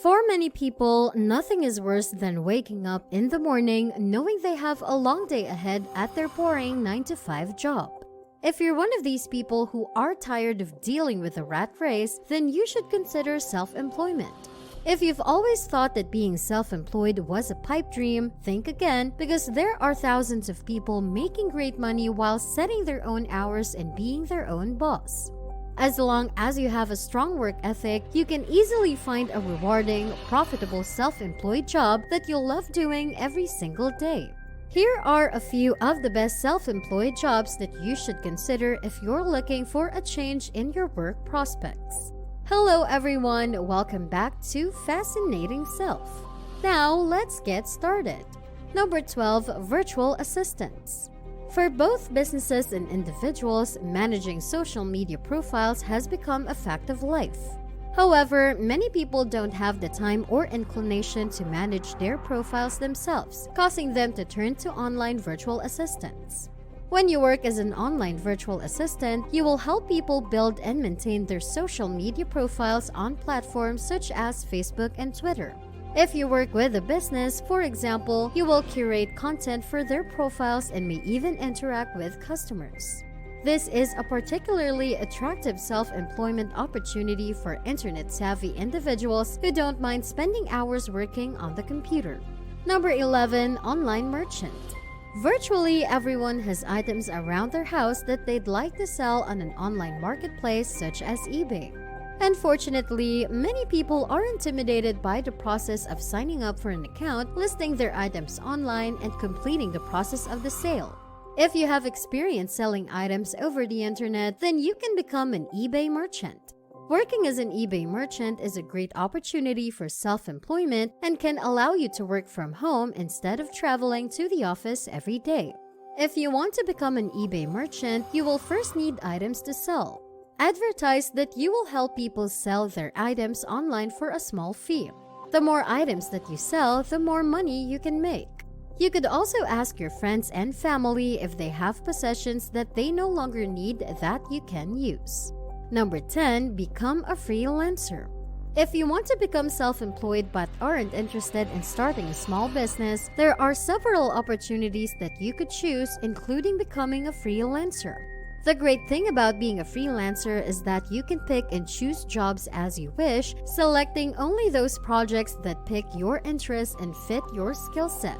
For many people, nothing is worse than waking up in the morning knowing they have a long day ahead at their boring 9 to 5 job. If you're one of these people who are tired of dealing with the rat race, then you should consider self-employment. If you've always thought that being self-employed was a pipe dream, think again, because there are thousands of people making great money while setting their own hours and being their own boss. As long as you have a strong work ethic, you can easily find a rewarding, profitable self-employed job that you'll love doing every single day. Here are a few of the best self-employed jobs that you should consider if you're looking for a change in your work prospects. Hello everyone, welcome back to Fascinating Self. Now let's get started. Number 12, Virtual Assistants. For both businesses and individuals, managing social media profiles has become a fact of life. However, many people don't have the time or inclination to manage their profiles themselves, causing them to turn to online virtual assistants. When you work as an online virtual assistant, you will help people build and maintain their social media profiles on platforms such as Facebook and Twitter. If you work with a business, for example, you will curate content for their profiles and may even interact with customers. This is a particularly attractive self-employment opportunity for internet-savvy individuals who don't mind spending hours working on the computer. Number 11, Online Merchant. Virtually everyone has items around their house that they'd like to sell on an online marketplace such as eBay. Unfortunately, many people are intimidated by the process of signing up for an account, listing their items online, and completing the process of the sale. If you have experience selling items over the internet, then you can become an eBay merchant. Working as an eBay merchant is a great opportunity for self-employment and can allow you to work from home instead of traveling to the office every day. If you want to become an eBay merchant, you will first need items to sell. Advertise that you will help people sell their items online for a small fee. The more items that you sell, the more money you can make. You could also ask your friends and family if they have possessions that they no longer need that you can use. Number 10, become a freelancer. If you want to become self-employed but aren't interested in starting a small business, there are several opportunities that you could choose, including becoming a freelancer. The great thing about being a freelancer is that you can pick and choose jobs as you wish, selecting only those projects that pick your interests and fit your skill set.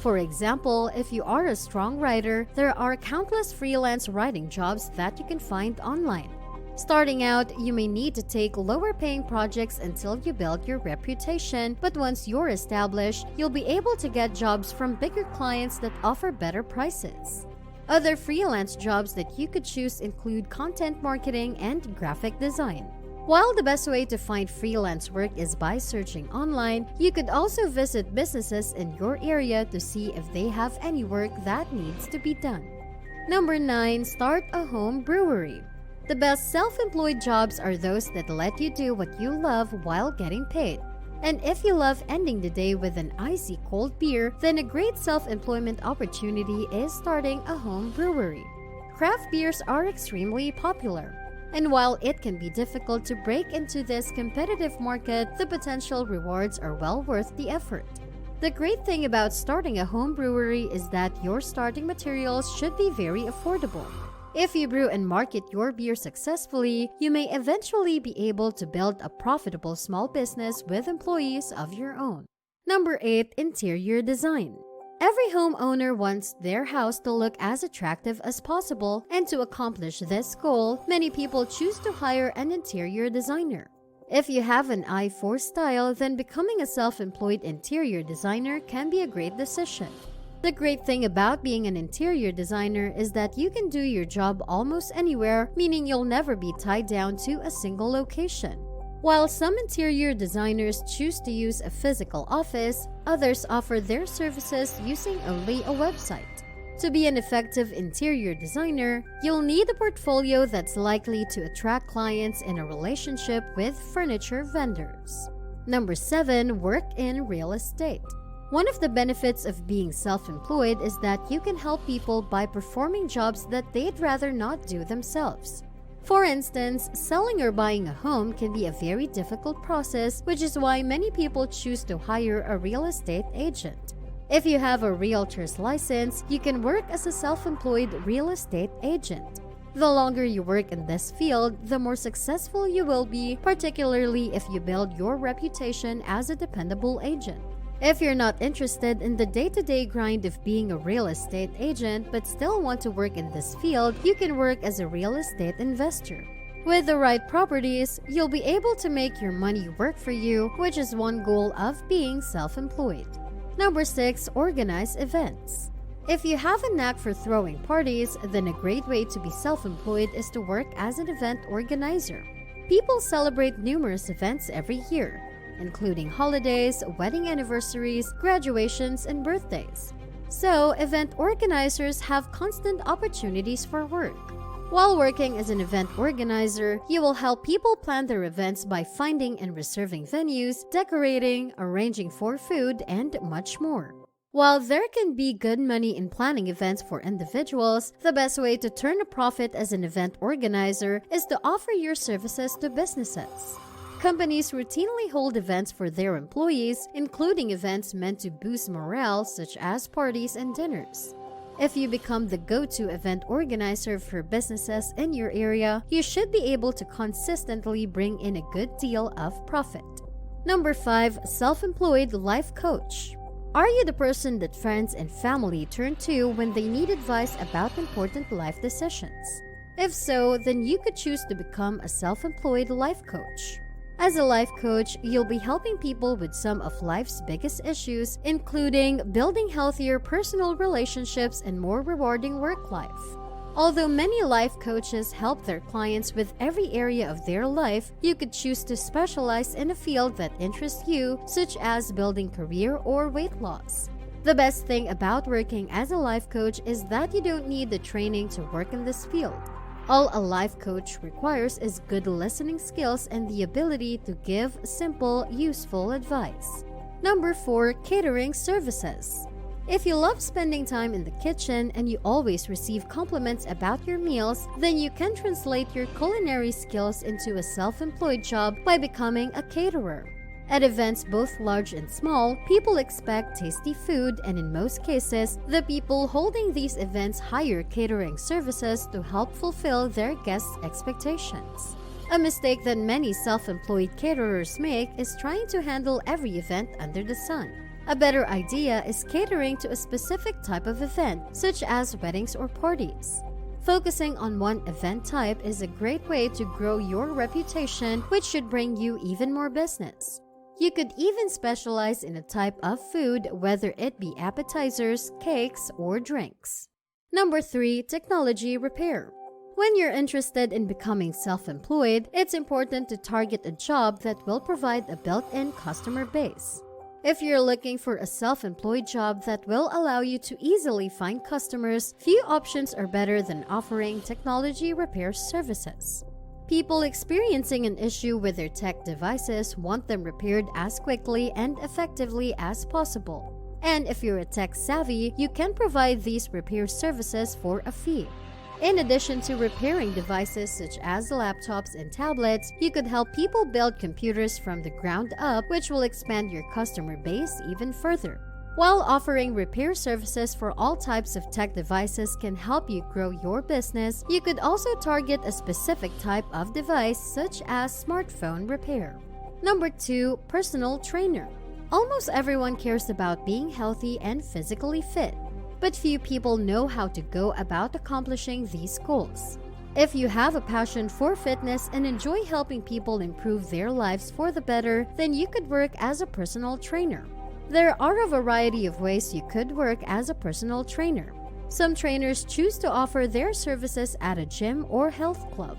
For example, if you are a strong writer, there are countless freelance writing jobs that you can find online. Starting out, you may need to take lower-paying projects until you build your reputation, but once you're established, you'll be able to get jobs from bigger clients that offer better prices. Other freelance jobs that you could choose include content marketing and graphic design. While the best way to find freelance work is by searching online, you could also visit businesses in your area to see if they have any work that needs to be done. Number 9, start a home brewery. The best self-employed jobs are those that let you do what you love while getting paid. And if you love ending the day with an icy cold beer, then a great self-employment opportunity is starting a home brewery. Craft beers are extremely popular. And while it can be difficult to break into this competitive market, the potential rewards are well worth the effort. The great thing about starting a home brewery is that your starting materials should be very affordable. If you brew and market your beer successfully, you may eventually be able to build a profitable small business with employees of your own. Number 8, interior design. Every homeowner wants their house to look as attractive as possible, and to accomplish this goal, many people choose to hire an interior designer. If you have an eye for style, then becoming a self-employed interior designer can be a great decision. The great thing about being an interior designer is that you can do your job almost anywhere, meaning you'll never be tied down to a single location. While some interior designers choose to use a physical office, others offer their services using only a website. To be an effective interior designer, you'll need a portfolio that's likely to attract clients in a relationship with furniture vendors. Number 7, work in real estate. One of the benefits of being self-employed is that you can help people by performing jobs that they'd rather not do themselves. For instance, selling or buying a home can be a very difficult process, which is why many people choose to hire a real estate agent. If you have a realtor's license, you can work as a self-employed real estate agent. The longer you work in this field, the more successful you will be, particularly if you build your reputation as a dependable agent. If you're not interested in the day-to-day grind of being a real estate agent but still want to work in this field, you can work as a real estate investor. With the right properties, you'll be able to make your money work for you, which is one goal of being self-employed. Number 6. Organize events. If you have a knack for throwing parties, then a great way to be self-employed is to work as an event organizer. People celebrate numerous events every year, including holidays, wedding anniversaries, graduations, and birthdays. So, event organizers have constant opportunities for work. While working as an event organizer, you will help people plan their events by finding and reserving venues, decorating, arranging for food, and much more. While there can be good money in planning events for individuals, the best way to turn a profit as an event organizer is to offer your services to businesses. Companies routinely hold events for their employees, including events meant to boost morale such as parties and dinners. If you become the go-to event organizer for businesses in your area, you should be able to consistently bring in a good deal of profit. Number 5. Self-employed life coach. Are you the person that friends and family turn to when they need advice about important life decisions? If so, then you could choose to become a self-employed life coach. As a life coach, you'll be helping people with some of life's biggest issues, including building healthier personal relationships and more rewarding work life. Although many life coaches help their clients with every area of their life, you could choose to specialize in a field that interests you, such as building career or weight loss. The best thing about working as a life coach is that you don't need the training to work in this field. All a life coach requires is good listening skills and the ability to give simple, useful advice. Number 4. Catering Services. If you love spending time in the kitchen and you always receive compliments about your meals, then you can translate your culinary skills into a self-employed job by becoming a caterer. At events both large and small, people expect tasty food, and in most cases, the people holding these events hire catering services to help fulfill their guests' expectations. A mistake that many self-employed caterers make is trying to handle every event under the sun. A better idea is catering to a specific type of event, such as weddings or parties. Focusing on one event type is a great way to grow your reputation, which should bring you even more business. You could even specialize in a type of food, whether it be appetizers, cakes, or drinks. Number 3. Technology repair. When you're interested in becoming self-employed, it's important to target a job that will provide a built-in customer base. If you're looking for a self-employed job that will allow you to easily find customers, few options are better than offering technology repair services. People experiencing an issue with their tech devices want them repaired as quickly and effectively as possible. And if you're a tech savvy, you can provide these repair services for a fee. In addition to repairing devices such as laptops and tablets, you could help people build computers from the ground up, which will expand your customer base even further. While offering repair services for all types of tech devices can help you grow your business, you could also target a specific type of device such as smartphone repair. Number 2. Personal trainer. Almost everyone cares about being healthy and physically fit, but few people know how to go about accomplishing these goals. If you have a passion for fitness and enjoy helping people improve their lives for the better, then you could work as a personal trainer. There are a variety of ways you could work as a personal trainer. Some trainers choose to offer their services at a gym or health club.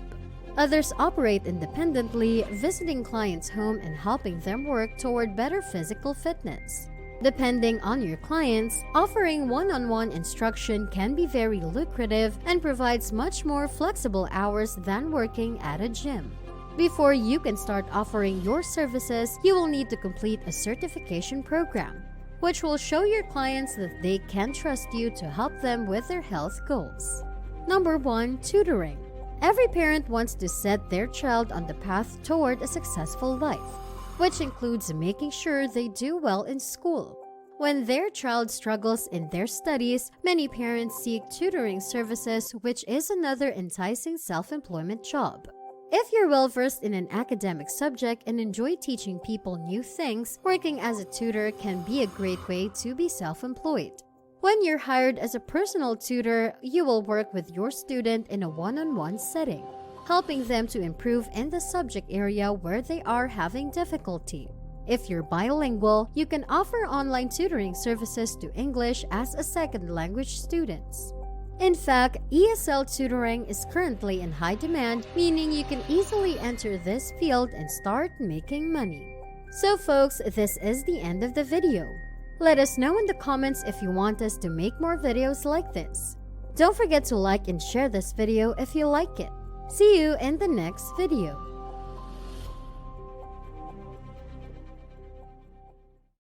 Others operate independently, visiting clients' home and helping them work toward better physical fitness. Depending on your clients, offering one-on-one instruction can be very lucrative and provides much more flexible hours than working at a gym. Before you can start offering your services, you will need to complete a certification program, which will show your clients that they can trust you to help them with their health goals. Number 1. Tutoring. Every parent wants to set their child on the path toward a successful life, which includes making sure they do well in school. When their child struggles in their studies, many parents seek tutoring services, which is another enticing self-employment job. If you're well-versed in an academic subject and enjoy teaching people new things, working as a tutor can be a great way to be self-employed. When you're hired as a personal tutor, you will work with your student in a one-on-one setting, helping them to improve in the subject area where they are having difficulty. If you're bilingual, you can offer online tutoring services to English as a second language students. In fact, ESL tutoring is currently in high demand, meaning you can easily enter this field and start making money. So folks, this is the end of the video. Let us know in the comments if you want us to make more videos like this. Don't forget to like and share this video if you like it. See you in the next video.